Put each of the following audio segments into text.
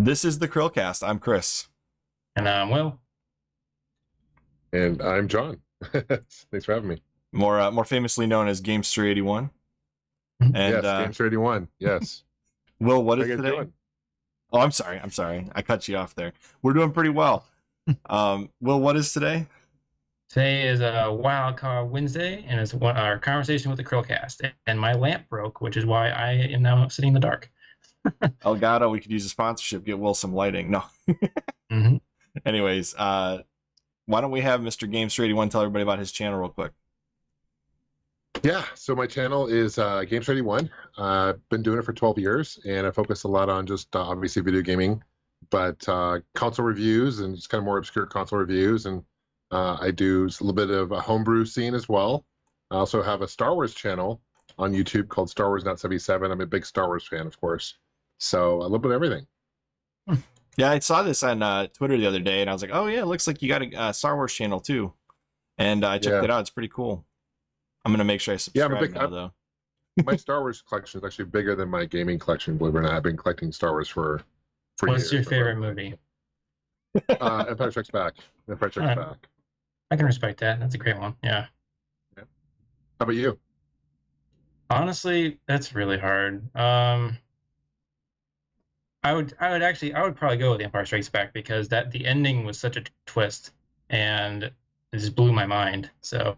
This is the CHRILLCAST. I'm Chris. And I'm Will. And I'm John. Thanks for having me. More famously known as Gamester81. And yes, Gamester81. Yes. Will, what is How you guys today? doing? Oh, I'm sorry. I cut you off there. We're doing pretty well. Will, what is today? Today is a Wild Card Wednesday, and it's our conversation with the CHRILLCAST. And my lamp broke, which is why I am now sitting in the dark. Elgato, we could use a sponsorship. Get Will some lighting. No. Anyways, why don't we have Mr. Gamester81 tell everybody about his channel real quick? Yeah, so my channel is Gamester81. I've been doing it for 12 years, and I focus a lot on just obviously video gaming, but console reviews and just kind of more obscure console reviews. And I do a little bit of a homebrew scene as well. I also have a Star Wars channel on YouTube called Star Wars Not 77. I'm a big Star Wars fan, of course. So a little bit of everything. Yeah, I saw this on Twitter the other day, and I was like, oh, yeah, it looks like you got a Star Wars channel, too. And I checked it out. It's pretty cool. I'm going to make sure I subscribe though. My Star Wars collection is actually bigger than my gaming collection, believe it or not. I've been collecting Star Wars for years. What's your favorite movie? Empire Strikes Back. Empire Strikes Back. I can respect that. That's a great one. Yeah. How about you? Honestly, that's really hard. I would probably go with The Empire Strikes Back because the ending was such a twist and it just blew my mind. So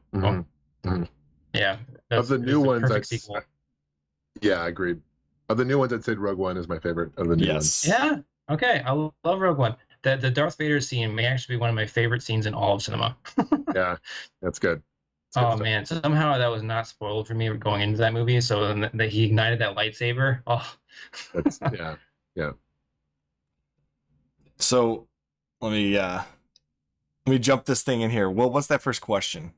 yeah. Of the new ones, yeah, I agreed. Of the new ones, I'd say Rogue One is my favorite of the new ones. Yeah. Okay. I love Rogue One. The Darth Vader scene may actually be one of my favorite scenes in all of cinema. Yeah, that's good. Oh man, somehow that was not spoiled for me going into that movie. So that he ignited that lightsaber. Oh, yeah. So let me jump this thing in here. Well, what's that first question?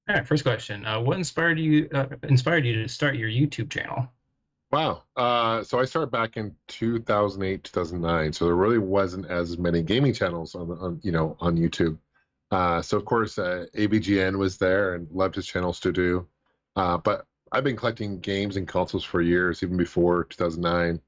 All right, first question. What inspired you to start your YouTube channel? Wow. So I started back in 2008, 2009. So there really wasn't as many gaming channels on YouTube. So of course, ABGN was there and loved his channel to do. But I've been collecting games and consoles for years, even before 2009.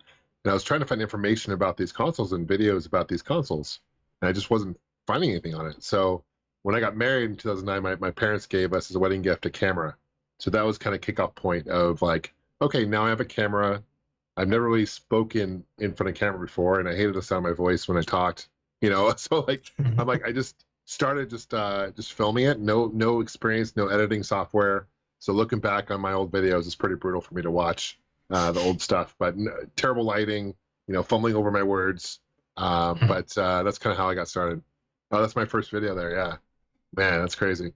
And I was trying to find information about these consoles and videos about these consoles. And I just wasn't finding anything on it. So when I got married in 2009, my parents gave us as a wedding gift a camera. So that was kind of kickoff point of like, okay, now I have a camera. I've never really spoken in front of camera before, and I hated the sound of my voice when I talked. So like I'm like I just started just filming it. No experience, no editing software. So looking back on my old videos, it's pretty brutal for me to watch the old stuff. But terrible lighting, fumbling over my words. But that's kind of how I got started. Oh, that's my first video there. Yeah, man, that's crazy.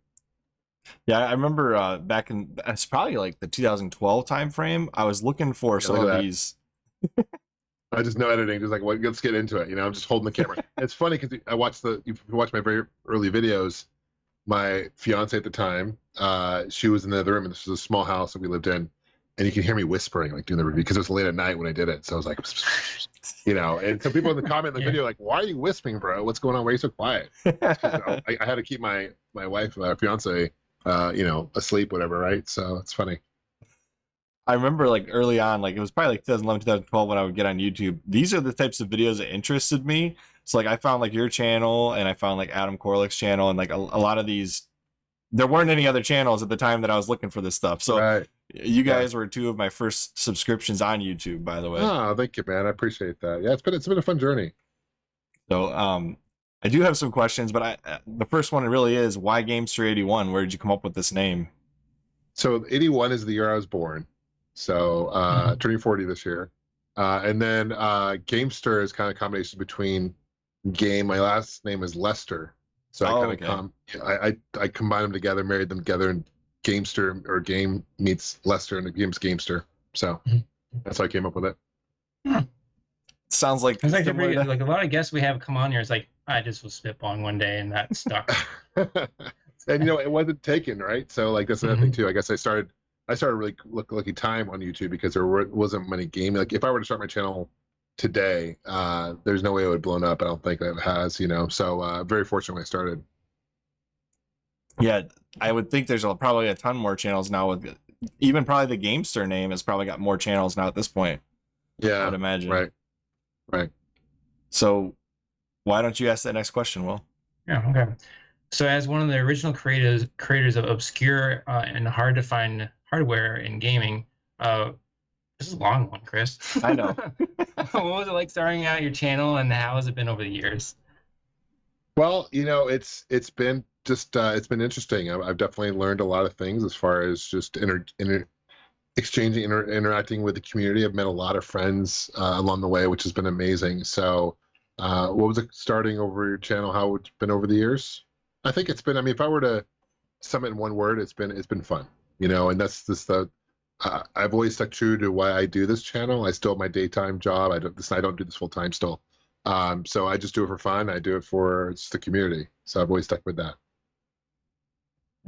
Yeah, I remember back in it's probably like the 2012 time frame. I was looking for some of these. I just no editing, just like let's get into it. I'm just holding the camera. It's funny because if you watch my very early videos, my fiance at the time, she was in the other room, and this was a small house that we lived in, and you can hear me whispering like doing the review because it was late at night when I did it. So I was like, and so people in the comment in the video like, why are you whispering, bro? What's going on? Why are you so quiet? I had to keep my wife, fiance, asleep, whatever, right? So it's funny. I remember like early on, like it was probably like 2011, 2012 when I would get on YouTube. These are the types of videos that interested me. So like I found like your channel and I found like Adam Corlick's channel and like a lot of these, there weren't any other channels at the time that I was looking for this stuff. So you guys were two of my first subscriptions on YouTube, by the way. Oh, thank you, man. I appreciate that. Yeah, it's been a fun journey. So I do have some questions, but the first one really is, why Gamester81? Where did you come up with this name? So 81 is the year I was born. So turning 40 this year. And then Gamester is kind of a combination between game. My last name is Lester. So I combined them together, married them together, and Gamester or game meets Lester and it becomes Gamester. So that's how I came up with it. Sounds like it's actually like a lot of guests we have come on here. It's like I just was spitballing one day and that stuck. And it wasn't taken, right? So like that's another thing too. I guess I started really lucky time on YouTube because there wasn't many gaming. Like if I were to start my channel today, there's no way it would have blown up. I don't think that it has, So very fortunate when I started. Yeah, I would think there's probably a ton more channels now. With even probably the Gamester name has probably got more channels now at this point. Yeah, I would imagine. Right. So why don't you ask that next question, Will? Yeah, okay. So as one of the original creators of obscure and hard to find hardware in gaming, this is a long one, Chris. I know. What was it like starting out your channel, and how has it been over the years? Well, it's been just it's been interesting. I've definitely learned a lot of things as far as just exchanging, interacting with the community. I've met a lot of friends along the way, which has been amazing. So, what was it starting over your channel? How it's been over the years? I think it's been. I mean, if I were to sum it in one word, it's been fun. And that's just I've always stuck true to why I do this channel. I still have my daytime job. I don't do this full time still. So I just do it for fun. I do it for just the community. So I've always stuck with that.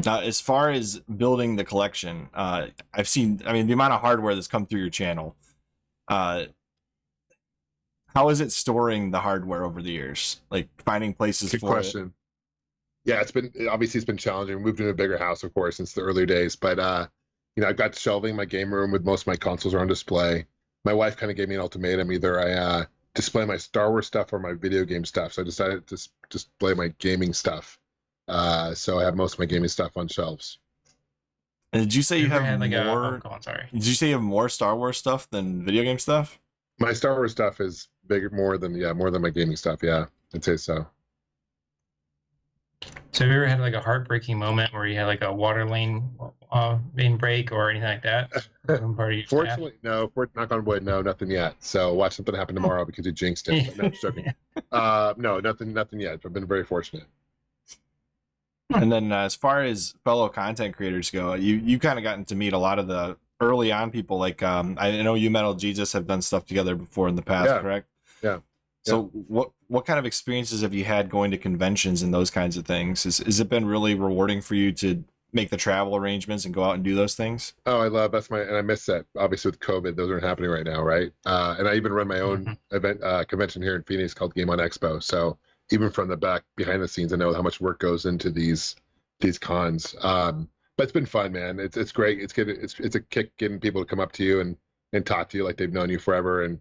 Now, as far as building the collection, I've seen, I mean, the amount of hardware that's come through your channel. How is it storing the hardware over the years? Like finding places Good for question. Yeah, it's been challenging. We moved into a bigger house, of course, since the early days. But I've got shelving in my game room with most of my consoles are on display. My wife kind of gave me an ultimatum: either I display my Star Wars stuff or my video game stuff. So I decided to display my gaming stuff. So I have most of my gaming stuff on shelves. And did you say you have Had like more? go on, sorry. Did you say you have more Star Wars stuff than video game stuff? My Star Wars stuff is bigger, more than my gaming stuff. Yeah, I'd say so. So have you ever had like a heartbreaking moment where you had like a water lane main break or anything like that? Part of your Fortunately, no. Knock on wood, no, nothing yet. So watch something happen tomorrow because you jinxed it. But no, I'm joking. No, nothing yet. I've been very fortunate. And then as far as fellow content creators go, you kind of gotten to meet a lot of the early on people. Like I know you, Metal Jesus, have done stuff together before in the past, Yeah. correct? Yeah. So what kind of experiences have you had going to conventions and those kinds of things? Has it been really rewarding for you to make the travel arrangements and go out and do those things? Oh, and I miss that. Obviously with COVID, those aren't happening right now, right? And I even run my own event convention here in Phoenix called Game On Expo. So even from the back behind the scenes, I know how much work goes into these cons. But it's been fun, man. It's great. It's good. It's a kick getting people to come up to you and talk to you like they've known you forever. And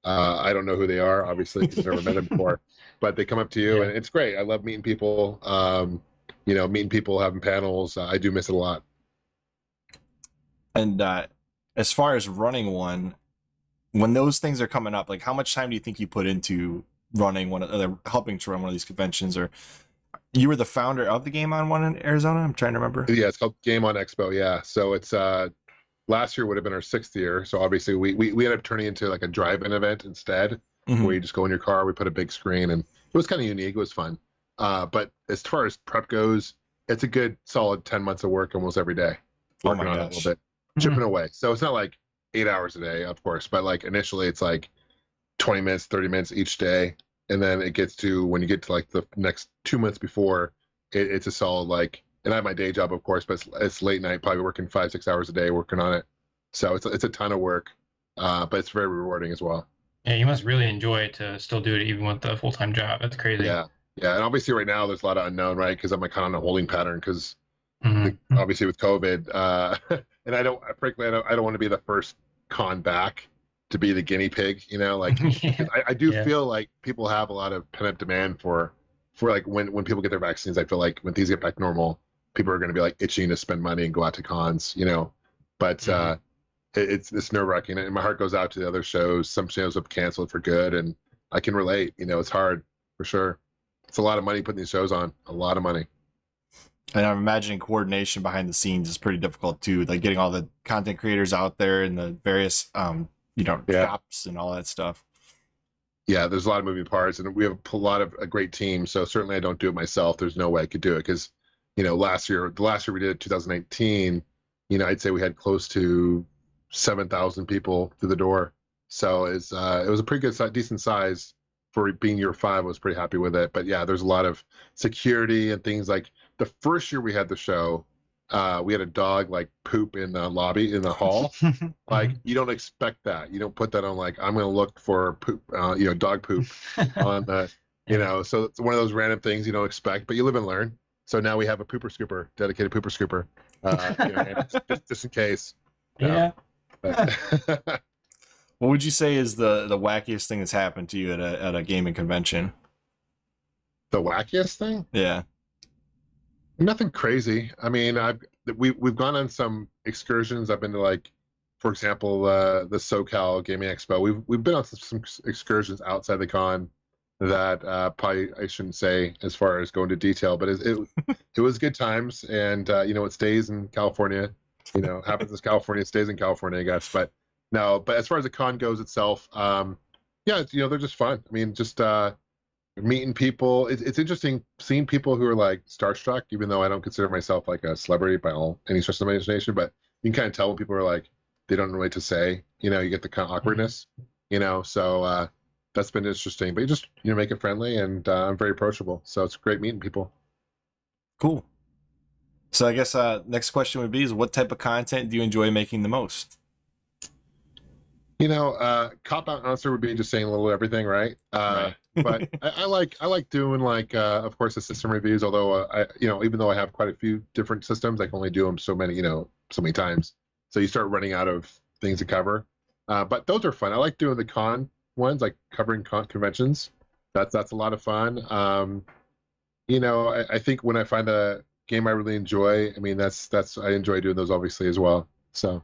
I don't know who they are, obviously, because I've never met them before. But they come up to you, and it's great. I love meeting people. Meeting people, having panels. I do miss it a lot. And as far as running one, when those things are coming up, like how much time do you think you put into running helping to run one of these conventions? Or you were the founder of the Game On one in Arizona? I'm trying to remember. Yeah, it's called Game On Expo. Yeah, so it's last year would have been our 6th year. So obviously we ended up turning into like a drive-in event instead, where you just go in your car. We put a big screen, and it was kind of unique. It was fun. But as far as prep goes, it's a good solid 10 months of work almost every day. Working on it a little bit, chipping away. So it's not like 8 hours a day, of course, but like initially it's like 20 minutes, 30 minutes each day. And then it gets to, when you get to like the next 2 months before, it's a solid like, and I have my day job, of course, but it's late night, probably working 5-6 hours a day working on it. So it's a ton of work, but it's very rewarding as well. Yeah, you must really enjoy it to still do it even with the full-time job. That's crazy. Yeah, and obviously right now there's a lot of unknown, right? Because I'm like kind of on a holding pattern because obviously with COVID, and I don't want to be the first con back to be the guinea pig, like I do feel like people have a lot of pent up demand for like when people get their vaccines. I feel like when things get back normal, people are going to be like itching to spend money and go out to cons, but it's nerve wracking, and my heart goes out to the other shows. Some shows have canceled for good, and I can relate. It's hard for sure. It's a lot of money putting these shows on, a lot of money. And I'm imagining coordination behind the scenes is pretty difficult too, like getting all the content creators out there and the various shops and all that stuff. Yeah, there's a lot of moving parts, and we have a great team. So certainly I don't do it myself. There's no way I could do it because, the last year we did 2018, I'd say we had close to 7,000 people through the door. So it was a pretty good, decent size for being year 5. I was pretty happy with it. But yeah, there's a lot of security and things. Like the first year we had the show, we had a dog like poop in the lobby in the hall. Like you don't expect that. You don't put that on like I'm going to look for poop, dog poop on the, So it's one of those random things you don't expect, but you live and learn. So now we have a pooper scooper, dedicated pooper scooper, just in case. Yeah. What would you say is the wackiest thing that's happened to you at a gaming convention? The wackiest thing? Yeah. Nothing crazy. I mean, we've gone on some excursions. I've been to, like, for example, the SoCal Gaming Expo. We've been on some excursions outside the con that probably I shouldn't say as far as going to detail, but it was good times. And you know, it stays in California. You know, happens in California, it stays in California, I guess. But no, but as far as the con goes itself, yeah, you know, they're just fun. I mean, just meeting people. It's interesting seeing people who are like starstruck, even though I don't consider myself like a celebrity by any stretch of the imagination. But you can kind of tell when people are like, they don't know what to say. You know, you get the kind of awkwardness. You know, so that's been interesting. But you just, you know, make it friendly, and I'm very approachable. So it's great meeting people. Cool. So I guess next question would be: is what type of content do you enjoy making the most? You know, cop-out answer would be just saying a little everything, right? Right. But I like doing, like, of course, the system reviews. Although you know, even though I have quite a few different systems, I can only do them so many times. So you start running out of things to cover. But those are fun. I like doing the con ones, like covering conventions. That's a lot of fun. You know, I think when I find a game I really enjoy, I mean, that's I enjoy doing those obviously as well. So.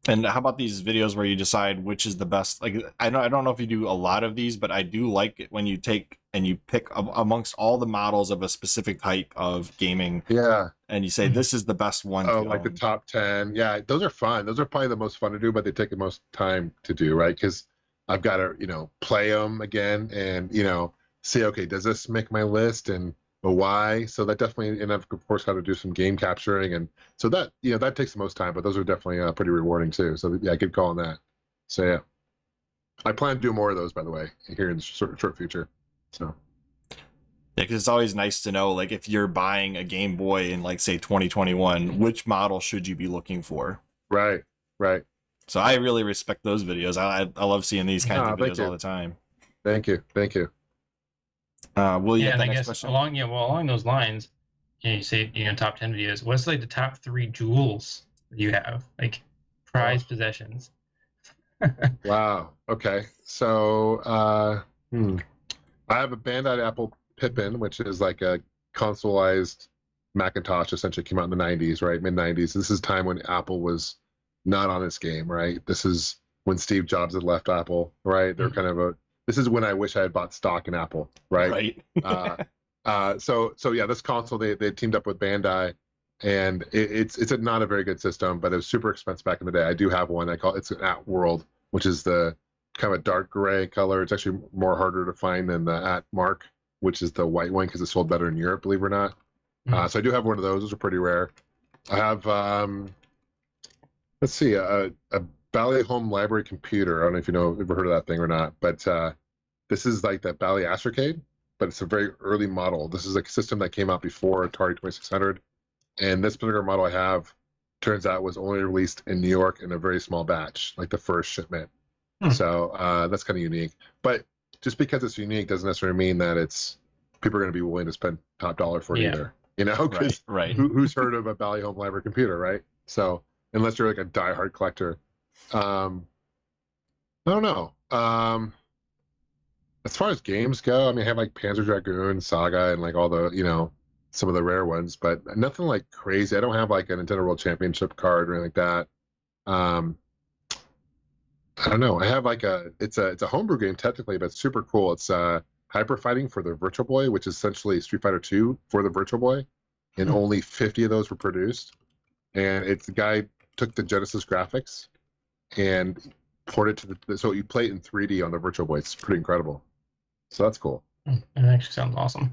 And how about these videos where you decide which is the best? Like, I don't know if you do a lot of these, but I do like it when you take and you pick amongst all the models of a specific type of gaming. Yeah. And you say, this is the best one. Oh, like the top 10. Yeah, those are fun. Those are probably the most fun to do, but they take the most time to do, right? Because I've got to, you know, play them again and, you know, say, okay, does this make my list? And why? So that definitely, and I've of course got to do some game capturing, and so that, you know, that takes the most time, but those are definitely pretty rewarding too. So yeah, good call on that. So yeah, I plan to do more of those, by the way, here in the short future. So yeah, because it's always nice to know, like, if you're buying a Game Boy in, like, say 2021, which model should you be looking for? Right. So I really respect those videos. I love seeing these kinds of videos all the time. Thank you. Will you yeah, get the and I next guess question? along those lines, you say, you know, top 10 videos. What's like the top 3 jewels you have, like prized possessions? Wow. Okay. So I have a Bandai Apple Pippin, which is like a consoleized Macintosh, essentially came out in the 90s, right? Mid 90s. This is time when Apple was not on this game, right? This is when Steve Jobs had left Apple, right? They're kind of this is when I wish I had bought stock in Apple, right? So yeah, this console, they teamed up with Bandai, and it's not a very good system, but it was super expensive back in the day. I do have one. It's an At World, which is the kind of a dark gray color. It's actually more harder to find than the At Mark, which is the white one, because it sold better in Europe, believe it or not. So I do have one of those. Those are pretty rare. I have let's see, a Bally Home Library computer. I don't know if you know, ever heard of that thing or not, but this is like the Bally Astrocade, but it's a very early model. This is a system that came out before Atari 2600, and this particular model I have, turns out, was only released in New York in a very small batch, like the first shipment. So that's kind of unique. But just because it's unique doesn't necessarily mean that people are going to be willing to spend top dollar for it either. You know, because who's heard of a Bally Home Library computer, right? So unless you're like a diehard collector. I don't know. As far as games go, I mean, I have like Panzer Dragoon, Saga, and like all the, you know, some of the rare ones, but nothing like crazy. I don't have like a Nintendo World Championship card or anything like that. I don't know. I have like it's a homebrew game technically, but it's super cool. It's Hyper Fighting for the Virtual Boy, which is essentially Street Fighter 2 for the Virtual Boy, and only 50 of those were produced. And it's the guy took the Genesis graphics and ported to so you play it in 3D on the Virtual Boy. It's pretty incredible. So that's cool. It actually sounds awesome.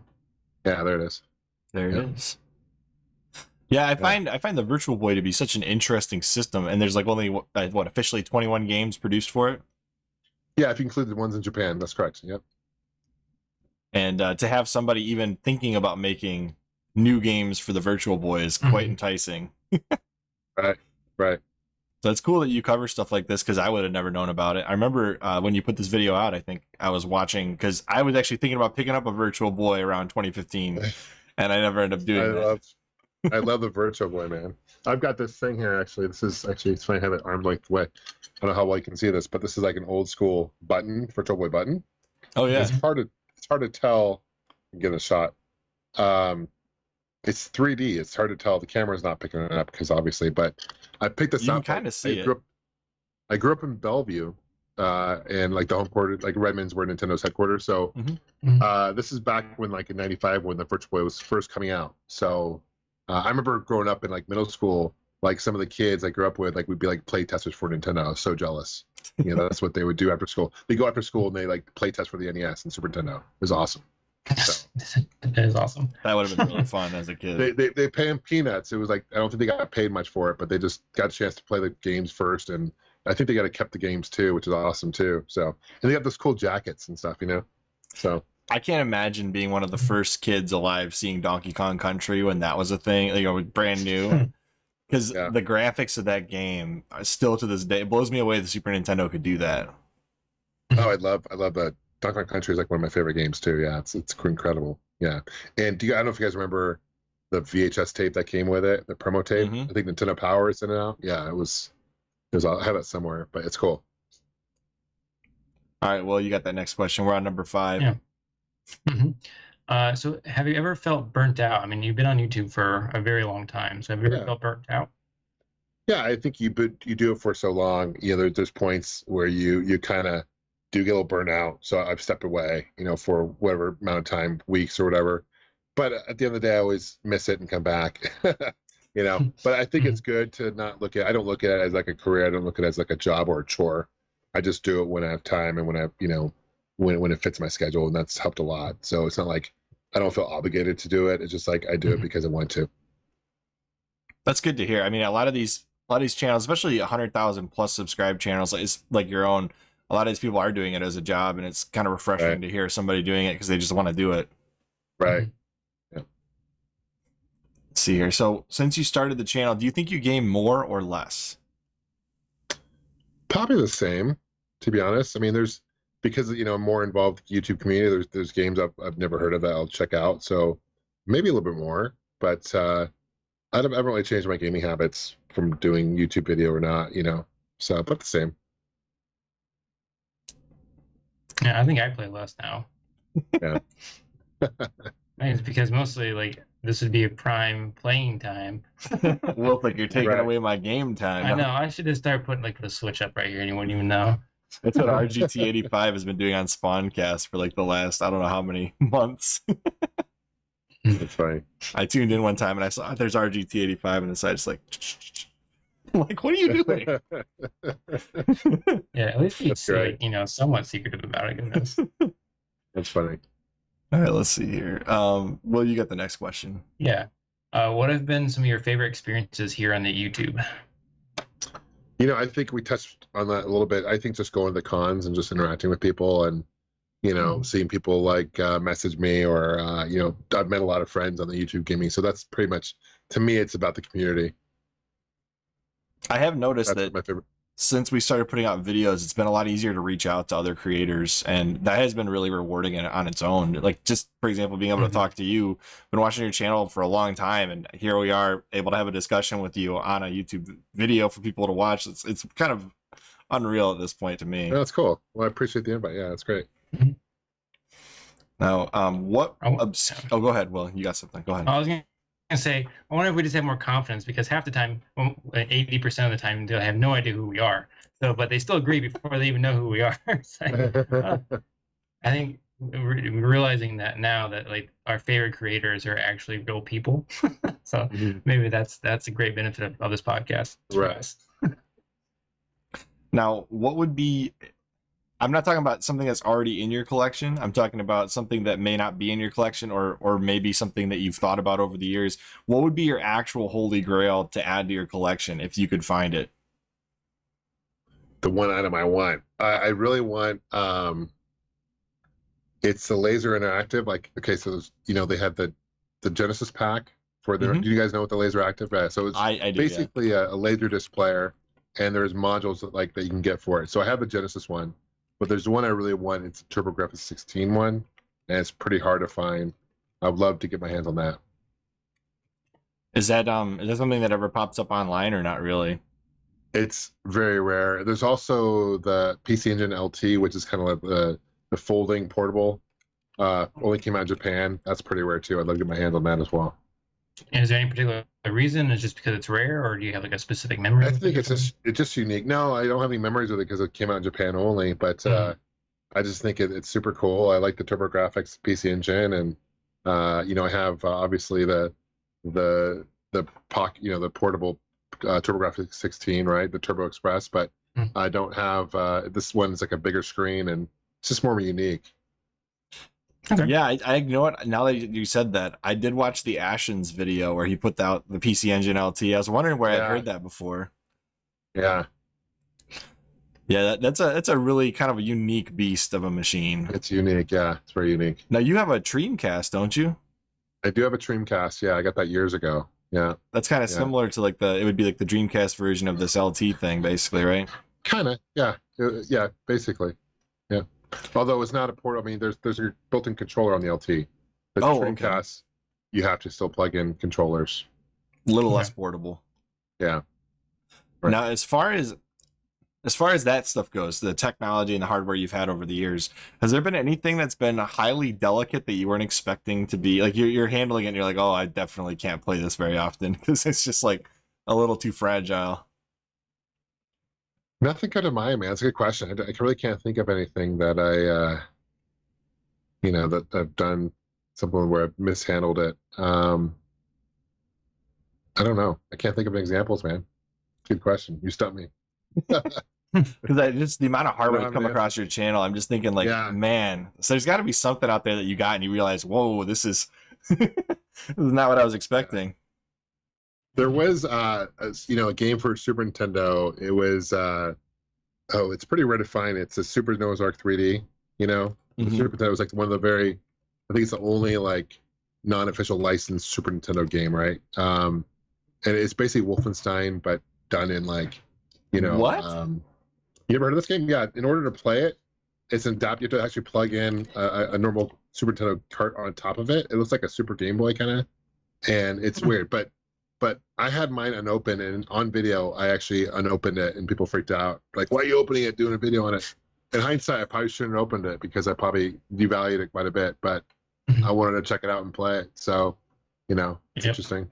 Yeah, there it is. There it is. Yeah, I find the Virtual Boy to be such an interesting system, and there's like only what officially 21 games produced for it. Yeah, if you include the ones in Japan, that's correct. Yep. And to have somebody even thinking about making new games for the Virtual Boy is quite enticing. Right. So it's cool that you cover stuff like this, because I would have never known about it. I remember when you put this video out, I think I was watching, because I was actually thinking about picking up a Virtual Boy around 2015, and I never ended up doing that. I love the Virtual Boy, man. I've got this thing here, actually. It's funny, I have it arm's length away. don't know how well you can see this, but this is like an old school button, Virtual Boy button. Oh yeah. It's hard to tell. Get a shot. It's 3D. It's hard to tell. The camera's not picking it up because obviously, but I picked this You up. can kind of see it. I grew up in Bellevue, and like the home quarters, like Redmond's where Nintendo's headquarters. So this is back when, like in '95, when the Virtual Boy was first coming out. So I remember growing up in like middle school, like some of the kids I grew up with, like we'd be like play testers for Nintendo. I was so jealous. You know, that's what they would do after school. They go after school and they like play test for the NES and Super Nintendo. It was awesome. So. That is awesome. That would have been really fun as a kid. They pay them peanuts. It was like, I don't think they got paid much for it, but they just got a chance to play the games first, and I think they got to kept the games too, which is awesome too. So, and they got those cool jackets and stuff, you know. So I can't imagine being one of the first kids alive seeing Donkey Kong Country when that was a thing, you know, brand new. Because the graphics of that game, still to this day, it blows me away the Super Nintendo could do that. Oh, I love that. Donkey Kong Country is like one of my favorite games too. Yeah, it's incredible. Yeah, and I don't know if you guys remember the VHS tape that came with it, the promo tape. I think Nintendo Power is in it now. Yeah, it was. I have it somewhere, but it's cool. All right, well, you got that next question. We're on number 5. Yeah. So have you ever felt burnt out? I mean, you've been on YouTube for a very long time. So have you ever felt burnt out? Yeah, I think you do it for so long. You know, there's points where you kind of do get a little burnout. So I've stepped away, you know, for whatever amount of time, weeks or whatever. But at the end of the day, I always miss it and come back. You know, but I think it's good to not look at. I don't look at it as like a career. I don't look at it as like a job or a chore. I just do it when I have time and when I, you know, when it fits my schedule, and that's helped a lot. So it's not like I don't feel obligated to do it. It's just like I do it because I want to. That's good to hear. I mean, a lot of these channels, especially 100,000 plus subscribed channels, is like your own. A lot of these people are doing it as a job, and it's kind of refreshing to hear somebody doing it because they just want to do it. Right. Yeah. Let's see here. So since you started the channel, do you think you gain more or less? Probably the same, to be honest. I mean, because, you know, I'm more involved with the YouTube community. There's games I've never heard of that I'll check out. So maybe a little bit more, but I haven't really changed my gaming habits from doing YouTube video or not, you know. So about the same. Yeah, I think I play less now. Yeah. I think it's because mostly like this would be a prime playing time. Well, like you're taking away my game time. I know. I should just start putting like the Switch up right here, and you wouldn't even know. That's what RGT85 has been doing on Spawncast for like the last I don't know how many months. That's funny. I tuned in one time and I saw there's RGT85 and the side just like. I'm like, what are you doing? Yeah, at least he's like, you know, somewhat secretive about it. Goodness. That's funny. All right, let's see here. Well, you got the next question. Yeah. What have been some of your favorite experiences here on the YouTube? You know, I think we touched on that a little bit. I think just going to the cons and just interacting with people and, you know, seeing people like message me or, you know, I've met a lot of friends on the YouTube gaming. So that's pretty much, to me, it's about the community. I have noticed That's that my favorite. Since we started putting out videos, it's been a lot easier to reach out to other creators, and that has been really rewarding on its own. Like, just for example, being able to talk to you, been watching your channel for a long time, and here we are able to have a discussion with you on a YouTube video for people to watch. It's kind of unreal at this point to me. Yeah, that's cool. Well, I appreciate the invite. Yeah, that's great. Now, what? Oh, go ahead. Will, you got something? Go ahead. I was gonna say, I wonder if we just have more confidence, because half the time, 80% of the time, they'll have no idea who we are. So, but they still agree before they even know who we are. So, I think we're realizing that now, that like our favorite creators are actually real people. So maybe that's a great benefit of this podcast. Right. Now, what would be? I'm not talking about something that's already in your collection. I'm talking about something that may not be in your collection, or maybe something that you've thought about over the years. What would be your actual holy grail to add to your collection if you could find it? The one item I want. I really want, it's the laser interactive. Like, okay, so you know, they had the Genesis pack for the, do you guys know what the laser active is? So it's I do, basically a laser disc player, and there's modules that you can get for it. So I have the Genesis one. But there's one I really want. It's a TurboGrafx 16 one, and it's pretty hard to find. I'd love to get my hands on that. Is that something that ever pops up online or not really? It's very rare. There's also the PC Engine LT, which is kind of like the folding portable. Only came out in Japan. That's pretty rare too. I'd love to get my hands on that as well. And is there any particular reason? Is it just because it's rare, or do you have like a specific memory? I think it's just unique. No, I don't have any memories with it because it came out in Japan only. But I just think it's super cool. I like the TurboGrafx PC Engine, and you know, I have obviously the pocket, you know, the portable TurboGrafx 16, right, the Turbo Express. But I don't have this one. Is like a bigger screen, and it's just more unique. Okay. Yeah, I you know what? Now that you said that, I did watch the Ashen's video where he put out the PC Engine LT. I was wondering where I'd heard that before. Yeah. Yeah, that's a really kind of a unique beast of a machine. It's unique. Yeah, it's very unique. Now you have a Dreamcast, don't you? I do have a Dreamcast. Yeah, I got that years ago. Yeah. That's kind of similar to like it would be like the Dreamcast version of this LT thing, basically, right? Kind of. Yeah. Yeah. Basically. Yeah. Although it's not a port. I mean, there's a built-in controller on the LT. The Dreamcast, you have to still plug in controllers. A little less portable. Yeah. Right. Now, as far as that stuff goes, the technology and the hardware you've had over the years, has there been anything that's been highly delicate that you weren't expecting to be like you're handling it and you're like, oh, I definitely can't play this very often because it's just like a little too fragile? Nothing comes to mind, man. It's a good question. I really can't think of anything that you know, that I've done something where I've mishandled it. I don't know. I can't think of any examples, man. Good question. You stumped me. Because just the amount of hardware that's come across your channel, I'm just thinking like, man, so there's got to be something out there that you got and you realize, whoa, this is not what I was expecting. There was, you know, a game for Super Nintendo. It was, it's pretty rare to find. It's a Super Noah's Ark 3D. You know, Super Nintendo was like one of the I think it's the only like non-official licensed Super Nintendo game, right? And it's basically Wolfenstein, but done in like, you know, what? You ever heard of this game? Yeah. In order to play it, it's an adapt. You have to actually plug in a normal Super Nintendo cart on top of it. It looks like a Super Game Boy kind of, and it's weird. But I had mine unopened, and on video, I actually unopened it, and people freaked out. Like, why are you opening it, doing a video on it? In hindsight, I probably shouldn't have opened it because I probably devalued it quite a bit. But I wanted to check it out and play it. So, you know, it's interesting.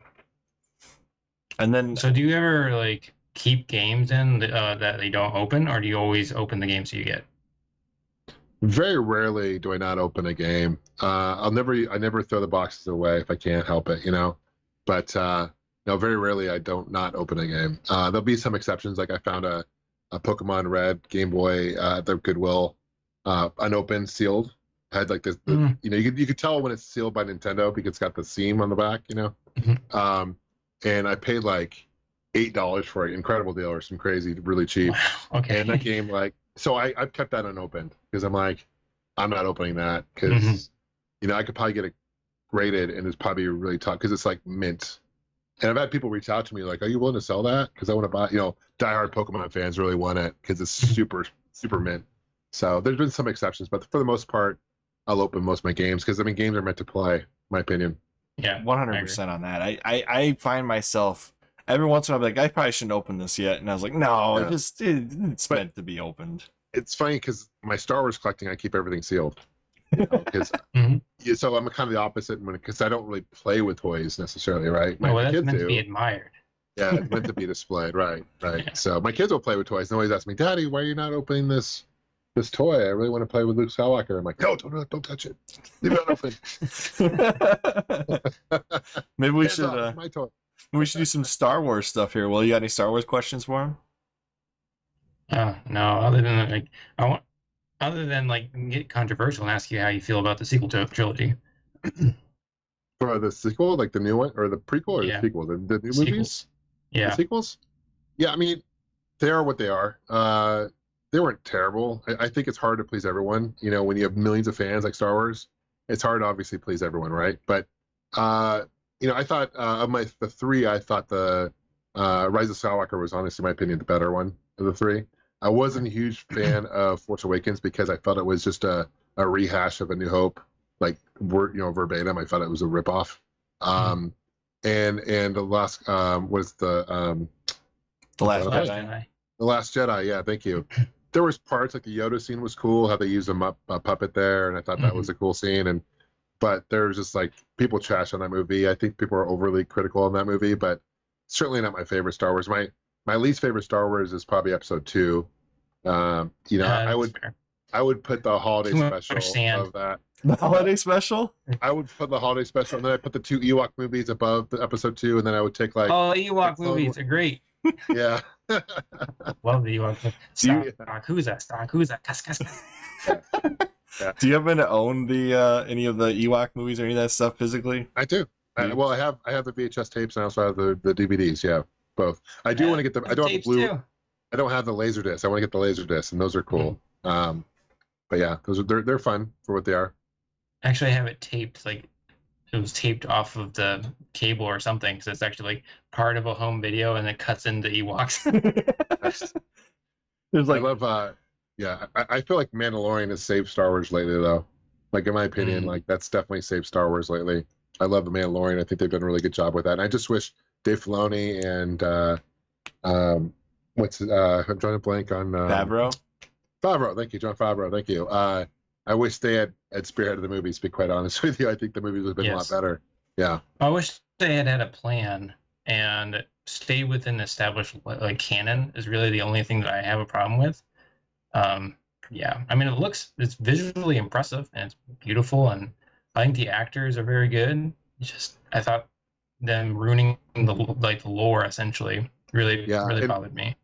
And then, so do you ever like keep games in that they don't open, or do you always open the games you get? Very rarely do I not open a game. I never throw the boxes away if I can't help it, you know. But no, very rarely I don't not open a game. There'll be some exceptions. Like I found a Pokemon Red Game Boy at the Goodwill, unopened, sealed. Had like this, you know, you could tell when it's sealed by Nintendo because it's got the seam on the back, you know. And I paid like $8 for it. Incredible deal, or some crazy, really cheap. Wow. Okay. And that game, like, so I've kept that unopened because I'm like, I'm not opening that because you know, I could probably get it graded and it's probably really tough because it's like mint. And I've had people reach out to me like, are you willing to sell that? Because I want to buy, you know, diehard Pokemon fans really want it because it's super mint. So there's been some exceptions, but for the most part, I'll open most of my games because I mean, games are meant to play, in my opinion. Yeah, 100% on that. I find myself every once in a while like, I probably shouldn't open this yet, and I was like, no, it's meant to be opened. It's funny because my Star Wars collecting, I keep everything sealed. Because so I'm kind of the opposite because I don't really play with toys necessarily, right? My kids that's meant to be admired. Yeah, it's meant to be displayed, right? Yeah. So my kids will play with toys and always ask me, Daddy, why are you not opening this toy? I really want to play with Luke Skywalker. I'm like, no, don't touch it. Leave it open. Maybe we should my toy. We should do some Star Wars stuff here. Will, you got any Star Wars questions for him? No, other than like get controversial and ask you how you feel about the sequel to trilogy. For the sequel, like the new one, or the prequel, or the sequel, the new movies? Yeah. The sequels? Yeah, I mean, they are what they are. They weren't terrible. I think it's hard to please everyone. You know, when you have millions of fans like Star Wars, it's hard to obviously please everyone, right? But you know, I thought of the three, I thought the Rise of Skywalker was honestly, in my opinion, the better one of the three. I wasn't a huge fan of Force Awakens because I felt it was just a rehash of A New Hope, like verbatim. I thought it was a ripoff. And the last was the The Last Last Jedi. The Last Jedi, yeah, thank you. There was parts like the Yoda scene was cool, how they used a puppet there, and I thought that was a cool scene. But there was just like people trash on that movie. I think people are overly critical on that movie, but certainly not my favorite Star Wars. My least favorite Star Wars is probably Episode 2. I would put the holiday special of that. The holiday special? I would put the holiday special, and then I put the 2 Ewok movies above the Episode 2, and then I would take like Ewok movies are great. Yeah. Love the Ewok movies. Stakuza, kas. Yeah. Do you happen to own the any of the Ewok movies or any of that stuff physically? I do. I have the VHS tapes and I also have the DVDs. Yeah, both. I do want to get them. I don't have the blue. Too. I don't have the laser disc. I want to get the laser disc, and those are cool. But yeah, they're fun for what they are. Actually, I have it taped. Like it was taped off of the cable or something, because it's actually like part of a home video, and it cuts into Ewoks. There's like I love. Yeah, I feel like Mandalorian has saved Star Wars lately, though. Like in my opinion, like that's definitely saved Star Wars lately. I love the Mandalorian. I think they've done a really good job with that. And I just wish Dave Filoni and I'm drawing a blank on Favreau. Favreau, thank you, John Favreau, thank you. I wish they had spearheaded the movies. To be quite honest with you, I think the movies would have been a lot better. Yeah, I wish they had a plan and stayed within the established like canon. Is really the only thing that I have a problem with. Yeah, I mean, it's visually impressive and it's beautiful, and I think the actors are very good. It's just I thought them ruining the lore essentially really bothered me.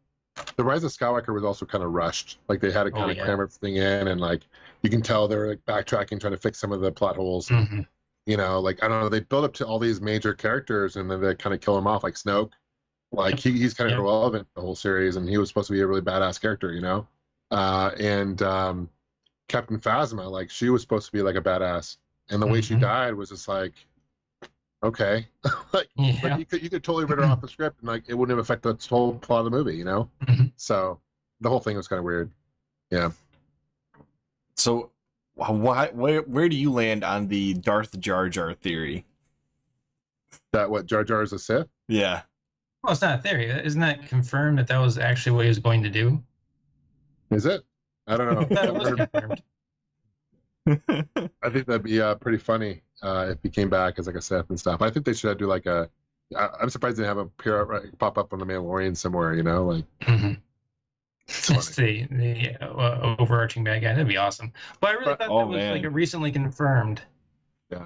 The Rise of Skywalker was also kind of rushed. Like they had to kind of cram everything in, and like you can tell they're like backtracking, trying to fix some of the plot holes. You know, like I don't know, they build up to all these major characters, and then they kind of kill them off, like Snoke. Like he's kind of irrelevant the whole series, and he was supposed to be a really badass character, you know. And Captain Phasma, like she was supposed to be like a badass, and the way she died was just like, okay, like you could totally rid her off the script, and like it wouldn't have affected the whole plot of the movie, you know. So the whole thing was kind of weird. Yeah. So, where do you land on the Darth Jar Jar theory? That what Jar Jar is a Sith? Yeah. Well, it's not a theory. Isn't that confirmed that was actually what he was going to do? Is it? I don't know. That was confirmed. I think that'd be pretty funny if he came back as like a Sith and stuff. I think they should do like I'm surprised they have a pop up on the Mandalorian somewhere. You know, like. It's the overarching bad guy. That'd be awesome. But I really thought that was like recently confirmed. Yeah,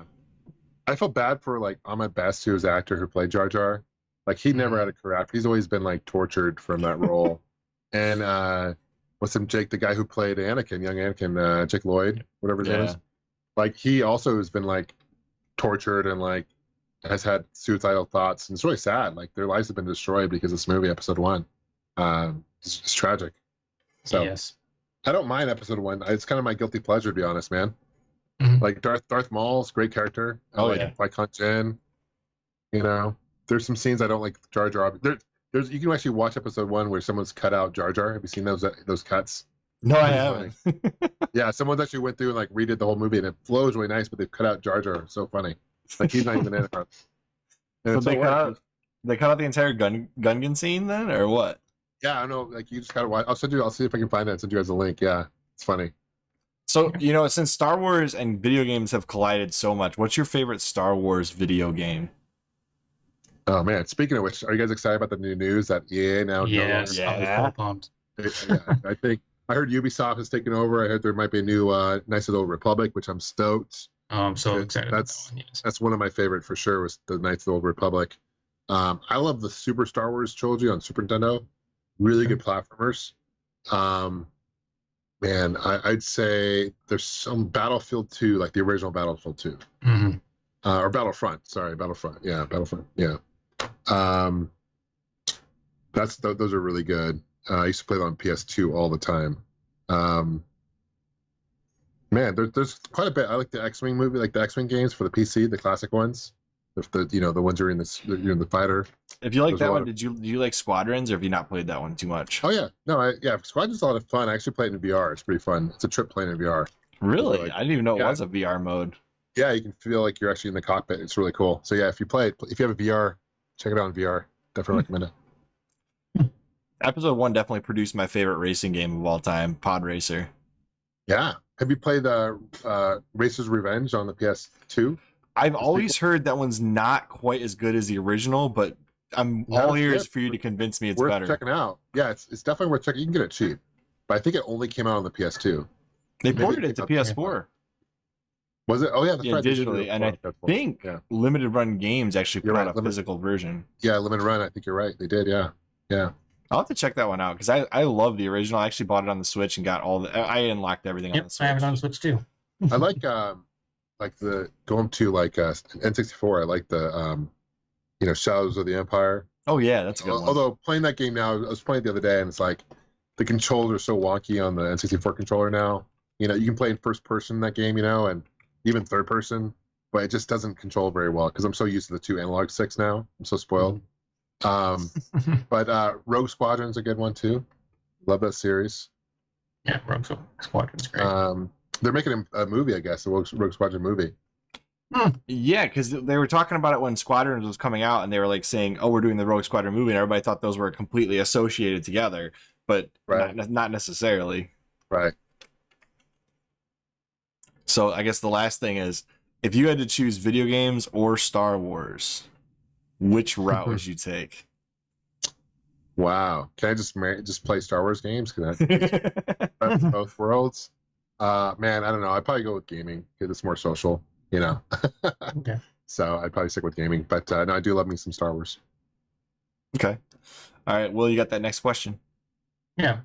I felt bad for like Ahmed Best, who was the actor who played Jar Jar. Like he never had a career after. He's always been like tortured from that role. And what's him, Jake, the guy who played Anakin, young Anakin, Jake Lloyd, whatever his name is. Like he also has been like tortured and like has had suicidal thoughts, and it's really sad. Like their lives have been destroyed because of this movie, Episode 1. It's tragic. So yes. I don't mind Episode 1. It's kind of my guilty pleasure, to be honest, man. Like Darth Maul's great character. Qui-Gon Jinn. You know, there's some scenes I don't like. Jar Jar. There's you can actually watch Episode 1 where someone's cut out Jar Jar. Have you seen those cuts? No, I haven't. Yeah, someone's actually went through and like redid the whole movie, and it flows really nice, but they've cut out Jar Jar. It's so funny. Like he's not even in it. So they cut out the entire Gungan scene then, or what? Yeah, I know. Like you just gotta watch. I'll see if I can find it and send you guys a link. Yeah, it's funny. So since Star Wars and video games have collided so much, what's your favorite Star Wars video game? Oh man! Speaking of which, are you guys excited about the new news that EA now? Yes, yeah. Pumped. I think I heard Ubisoft has taken over. I heard there might be a new Knights of the Old Republic, which I'm stoked. Oh, I'm so excited. That's one of my favorite for sure. Was the Knights of the Old Republic. I love the Super Star Wars trilogy on Super Nintendo. Really good platformers. Man, I'd say there's some Battlefield 2, like the original Battlefield 2, or Battlefront. Sorry, Battlefront. Yeah, Battlefront. Yeah. Those are really good. I used to play them on PS2 all the time. Man, there's quite a bit. I like the X-Wing movie, like the X-Wing games for the PC, the classic ones. The ones you're in the fighter. If you like that one, do you like Squadrons, or have you not played that one too much? Oh yeah, no, Squadrons is a lot of fun. I actually played it in VR. It's pretty fun. It's a trip playing in VR. Really? I didn't even know it was a VR mode. Yeah, you can feel like you're actually in the cockpit. It's really cool. So yeah, if you have a VR, check it out in VR. Definitely recommend it. Episode 1 definitely produced my favorite racing game of all time, Pod Racer. Yeah. Have you played Racer's Revenge on the PS2? I've always heard that one's not quite as good as the original, but I'm all ears for you to convince me it's worth better. checking out. Yeah, it's definitely worth checking. You can get it cheap, but I think it only came out on the PS2. They ported it to PS4. Was it? Oh yeah, that's right. Digitally, and I think Limited Run Games actually put out a physical version. Yeah, Limited Run. I think you're right. They did. Yeah, yeah. I'll have to check that one out because I love the original. I actually bought it on the Switch and got all the. I unlocked everything on the Switch. I have it on the Switch too. I like the going to N64. I like the Shadows of the Empire. Oh yeah, that's a good one. Although playing that game now, I was playing it the other day, and it's like the controls are so wonky on the N64 controller now. You can play in first person in that game, and even third person, but it just doesn't control very well because I'm so used to the 2 analog sticks now. I'm so spoiled. But Rogue Squadron's a good one too. Love that series. Yeah, Rogue Squadron's great. They're making a movie, I guess, a Rogue Squadron movie. Yeah, because they were talking about it when Squadrons was coming out, and they were like saying, "Oh, we're doing the Rogue Squadron movie," and everybody thought those were completely associated together, but not necessarily. Right. So I guess the last thing is, if you had to choose video games or Star Wars, which route would you take? Wow. Can I just play Star Wars games? That's both worlds. Man, I don't know. I'd probably go with gaming because it's more social, Okay. So I'd probably stick with gaming. But no, I do love me some Star Wars. Okay. All right. Will, you got that next question? Yeah.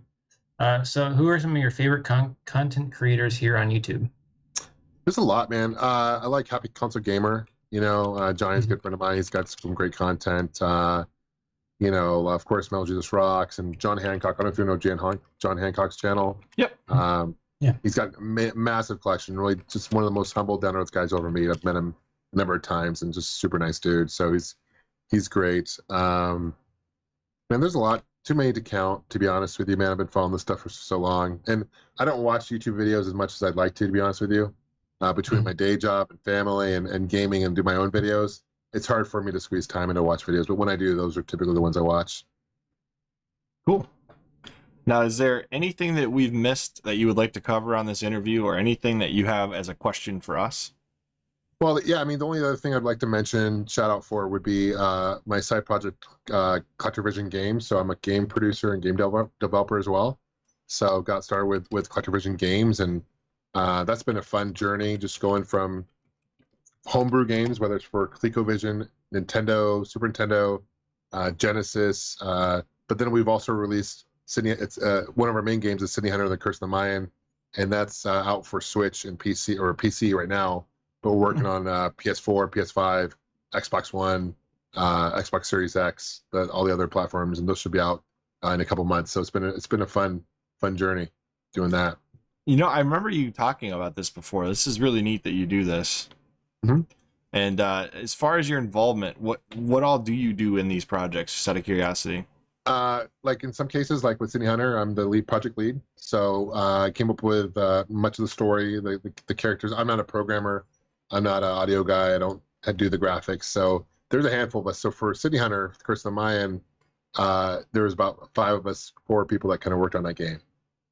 So who are some of your favorite content creators here on YouTube? There's a lot, man. I like Happy Console Gamer. Johnny's a good friend of mine. He's got some great content. Of course, Mel Jesus Rocks and John Hancock. I don't know if you know John Hancock's channel. Yep. Yeah. He's got a massive collection. Really, just one of the most humble, down-to-earth guys I've ever met. I've met him a number of times, and just super nice dude. So he's great. Man, there's a lot. Too many to count, to be honest with you, man. I've been following this stuff for so long, and I don't watch YouTube videos as much as I'd like to be honest with you. Between my day job and family and gaming and do my own videos, it's hard for me to squeeze time in to watch videos. But when I do, those are typically the ones I watch. Cool. Now, is there anything that we've missed that you would like to cover on this interview, or anything that you have as a question for us? Well, yeah, I mean, the only other thing I'd like to mention, shout out for, would be my side project, Collector Vision Games. So I'm a game producer and game developer as well. So got started with Collector Vision Games, and that's been a fun journey, just going from homebrew games, whether it's for ColecoVision, Nintendo, Super Nintendo, Genesis, but then we've also released one of our main games is City Hunter: The Curse of the Mayan, and that's out for Switch and PC right now. But we're working on PS4, PS5, Xbox One, Xbox Series X, all the other platforms, and those should be out in a couple months. So it's been a fun journey doing that. I remember you talking about this before. This is really neat that you do this. Mm-hmm. And as far as your involvement, what all do you do in these projects, just out of curiosity? Like in some cases, like with City Hunter, I'm the project lead. So I came up with much of the story, the characters. I'm not a programmer. I'm not an audio guy. I don't do the graphics. So there's a handful of us. So for City Hunter, Curse of the Mayan, there was about 4 people that kind of worked on that game.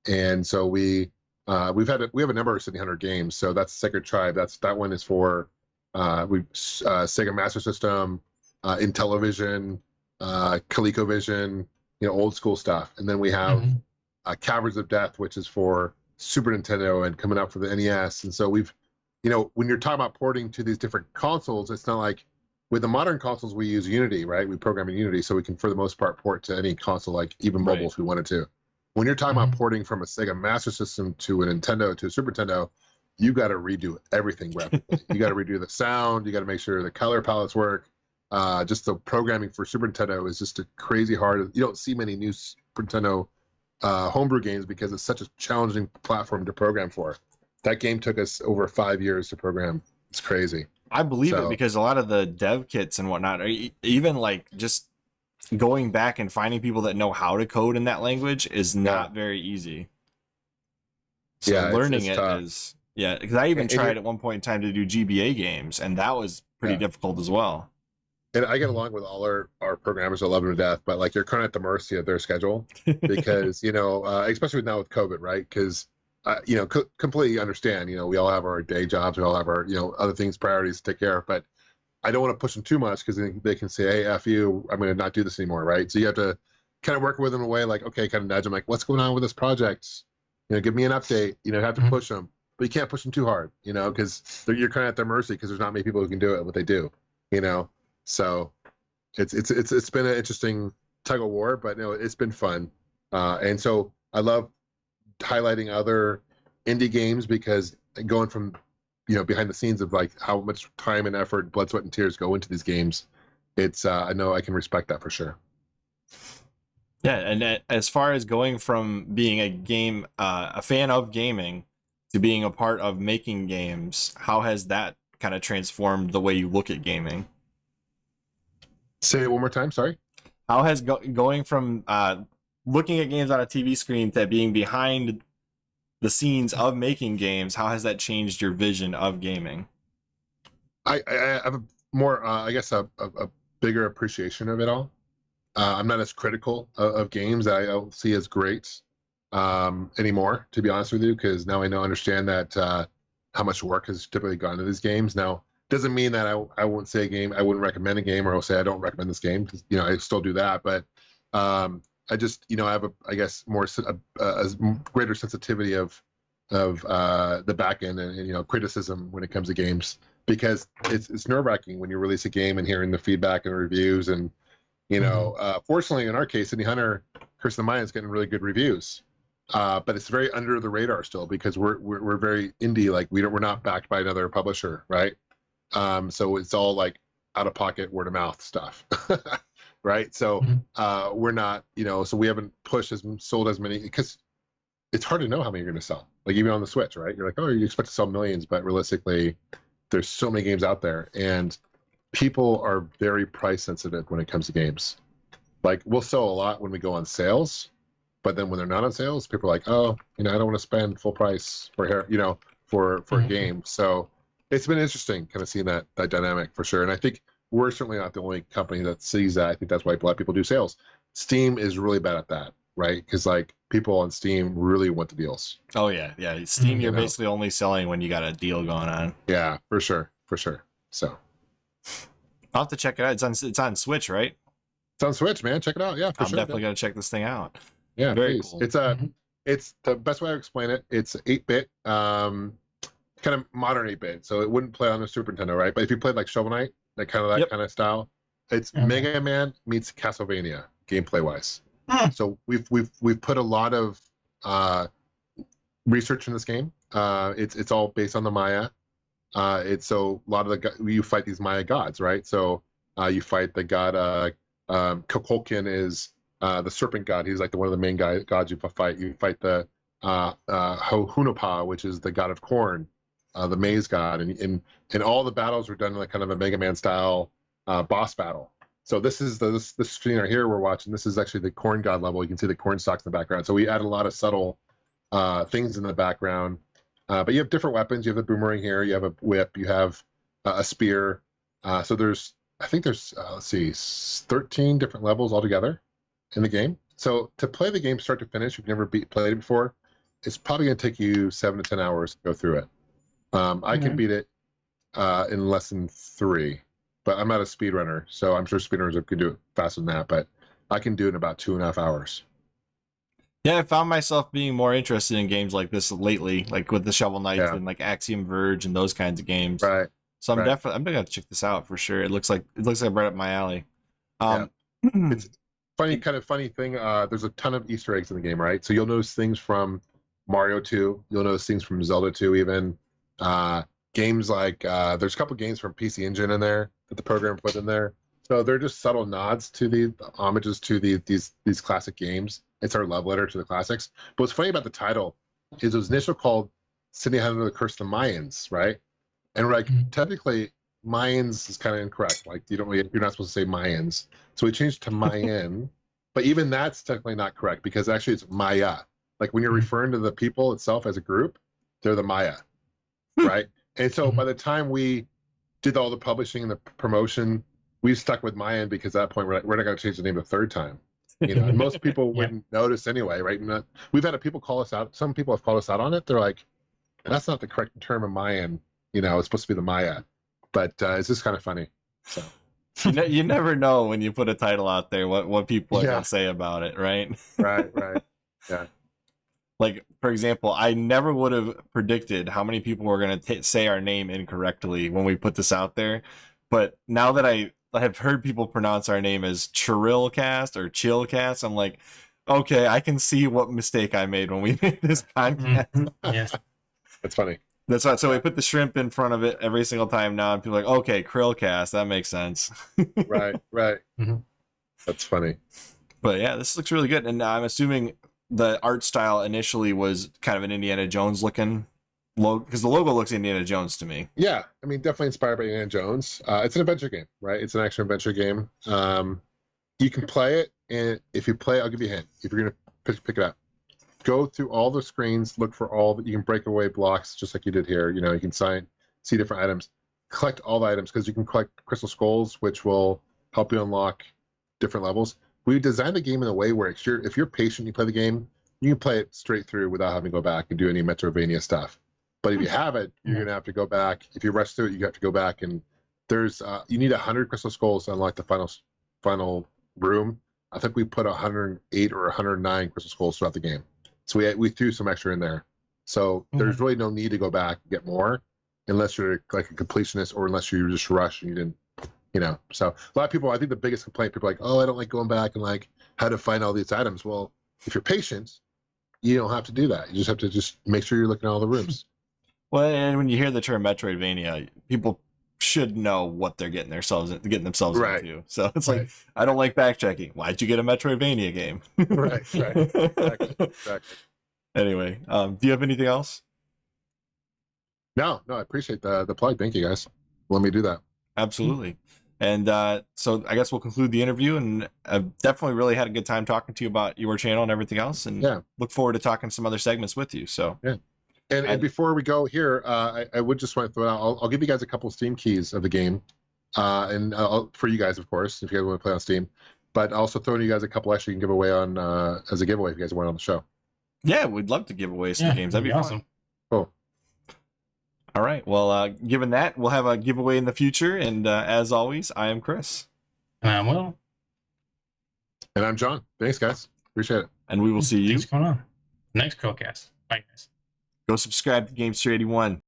And so we have a number of City Hunter games. So that's Sacred Tribe. That one is for Sega Master System, Intellivision, ColecoVision, old school stuff. And then we have Caverns of Death, which is for Super Nintendo and coming out for the NES. And so we've, when you're talking about porting to these different consoles, it's not like with the modern consoles we use Unity, right? We program in Unity, so we can for the most part port to any console, like even mobile if we wanted to. When you're talking about porting from a Sega Master System to a Nintendo to a Super Nintendo, you got to redo everything graphically. You got to redo the sound. You got to make sure the color palettes work. Just the programming for Super Nintendo is just a crazy hard. You don't see many new Super Nintendo homebrew games because it's such a challenging platform to program for. That game took us over 5 years to program. It's crazy. I believe it because a lot of the dev kits and whatnot, even like just going back and finding people that know how to code in that language is not very easy. So learning it is, because I even tried at one point in time to do GBA games, and that was pretty difficult as well. And I get along with all our programmers. I love them to death, but like you're kind of at the mercy of their schedule because, you know, especially now with COVID, right? Because, you know, completely understand, you know, we all have our day jobs, we all have our, you know, other things, priorities to take care of, but I don't want to push them too much because they can say, hey, F you, I'm going to not do this anymore, right? So you have to kind of work with them in a way like, okay, kind of nudge them like, what's going on with this project? You know, give me an update, you know, have to push them, but you can't push them too hard, you know, because you're kind of at their mercy because there's not many people who can do it, what they do, you know? So it's been an interesting tug of war, but no, it's been fun. And so I love highlighting other indie games because going from, you know, behind the scenes of like how much time and effort, blood, sweat, and tears go into these games. It's I know I can respect that for sure. Yeah, and as far as going from being a fan of gaming to being a part of making games, how has that kind of transformed the way you look at gaming? Say it one more time. Sorry. How has going from looking at games on a TV screen to being behind the scenes of making games, how has that changed your vision of gaming? I have a more, I guess, a bigger appreciation of it all. I'm not as critical of games that I don't see as great anymore, to be honest with you, because now I understand that how much work has typically gone into these games. Now, doesn't mean that I won't say a game, I wouldn't recommend a game, or I'll say I don't recommend this game. You know, I still do that, but I just, you know, I have I guess a greater sensitivity of the back end and, you know, criticism when it comes to games, because it's nerve-wracking when you release a game and hearing the feedback and reviews. And you know, fortunately in our case, City Hunter Curse of the Mayans is getting really good reviews, but it's very under the radar still because we're very indie, like we're not backed by another publisher, right? So it's all like out of pocket word of mouth stuff. Right. So we're not, you know, so we haven't sold as many, because it's hard to know how many you're going to sell. Like even on the Switch, right? You're like, oh, you expect to sell millions, but realistically there's so many games out there and people are very price sensitive when it comes to games. Like we'll sell a lot when we go on sales, but then when they're not on sales, people are like, oh, you know, I don't want to spend full price for, you know, for a game. So it's been interesting kind of seeing that dynamic for sure. And I think we're certainly not the only company that sees that. I think that's why a lot of people do sales. Steam is really bad at that, right? Because like people on Steam really want the deals. Oh yeah, yeah. Steam, you're basically only selling when you got a deal going on. Yeah, for sure. So I'll have to check it out. It's on Switch, right? It's on Switch, man. Check it out. Yeah, I'm definitely gonna check this thing out. Yeah, very please. cool. It's the best way I explain it. It's 8-bit, kind of modern 8-bit. So it wouldn't play on the Super Nintendo, right? But if you played like Shovel Knight, that kind of style, it's Mega Man meets Castlevania gameplay wise. So we've put a lot of research in this game. It's all based on the Maya. It's so a lot of you fight these Maya gods, right? So you fight the god Kukulkan is the serpent god. He's like one of the main gods you fight. You fight the Hunapa, which is the god of corn, the maize god, and all the battles were done in like kind of a Mega Man style boss battle. So this is this screen right here we're watching. This is actually the corn god level. You can see the corn stalks in the background. So we add a lot of subtle things in the background. But you have different weapons. You have the boomerang here. You have a whip. You have a spear. So I think there's let's see, 13 different levels altogether in the game. So to play the game start to finish, if you've never played it before, it's probably going to take you 7 to 10 hours to go through it. I can beat it in less than 3, but I'm not a speedrunner, so I'm sure speedrunners can do it faster than that. But I can do it in about 2.5 hours. Yeah, I found myself being more interested in games like this lately, like with the Shovel Knights and like Axiom Verge and those kinds of games. Right. So I'm gonna check this out for sure. It looks like right up my alley. It's funny thing. There's a ton of Easter eggs in the game, right? So you'll notice things from Mario 2. You'll notice things from Zelda 2, even games like there's a couple games from PC Engine in there that the program put in there. So they're just subtle nods to the homages to these classic games. It's our love letter to the classics. But what's funny about the title is it was initially called City Hunter the Curse of the Mayans, right? And we're like, technically, Mayans is kind of incorrect. Like you're not supposed to say Mayans. So we changed to Mayan, but even that's technically not correct because actually it's Maya. Like when you're referring to the people itself as a group, they're the Maya, right? And so by the time we did all the publishing and the promotion, we stuck with my end because at that point we're not going to change the name the third time. You know, and most people wouldn't notice anyway, right? And we've had people call us out. Some people have called us out on it. They're like, "That's not the correct term of Mayan. You know, it's supposed to be the Maya." But it's just kind of funny. So You never know when you put a title out there what people are gonna say about it, right? Right. Yeah. Like, for example, I never would have predicted how many people were going to say our name incorrectly when we put this out there. But now that I have heard people pronounce our name as CHRILLCAST or CHILLCAST, I'm like, okay, I can see what mistake I made when we made this podcast. Yes. That's funny. That's why. So we put the shrimp in front of it every single time now, and people are like, okay, CHRILLCAST, that makes sense. Right. That's funny. But yeah, this looks really good. And I'm assuming the art style initially was kind of an Indiana Jones looking logo, because the logo looks Indiana Jones to me. Yeah, I mean, definitely inspired by Indiana Jones. It's an adventure game, right? It's an action adventure game. You can play it, and if you play, I'll give you a hint. If you're gonna pick it up, go through all the screens, look for all that you can break away blocks, just like you did here. You know, you can see different items, collect all the items because you can collect crystal skulls, which will help you unlock different levels. We designed the game in a way where if you're patient, you play the game, you can play it straight through without having to go back and do any Metrovania stuff. But if you have it, you're going to have to go back. If you rush through it, you have to go back. And there's you need 100 crystal skulls to unlock the final room. I think we put 108 or 109 crystal skulls throughout the game. So we threw some extra in there. So there's really no need to go back and get more unless you're like a completionist or unless you just rush and you didn't. You know, so a lot of people, I think the biggest complaint, people are like, oh, I don't like going back and like how to find all these items. Well, if you're patient, you don't have to do that. You just have to make sure you're looking at all the rooms. Well, and when you hear the term Metroidvania, people should know what they're getting themselves into. So it's like, I don't like backchecking. Why'd you get a Metroidvania game? Right. Exactly. Anyway, do you have anything else? No, I appreciate the plug. Thank you guys. Let me do that. Absolutely. And so I guess we'll conclude the interview, and I've definitely really had a good time talking to you about your channel and everything else, and look forward to talking some other segments with you. So and before we go here, I would just want to throw out, I'll give you guys a couple Steam keys of the game, and for you guys, of course, if you guys want to play on Steam, but also throwing you guys a couple extra you can give away on as a giveaway if you guys want on the show. Yeah, we'd love to give away some games. That'd be awesome. Cool. All right. Well, given that, we'll have a giveaway in the future. And as always, I am Chris. And I'm Will. And I'm John. Thanks, guys. Appreciate it. And we will see you. Thanks for going on. Next CHRILLCAST. Bye, guys. Go subscribe to Gamester81.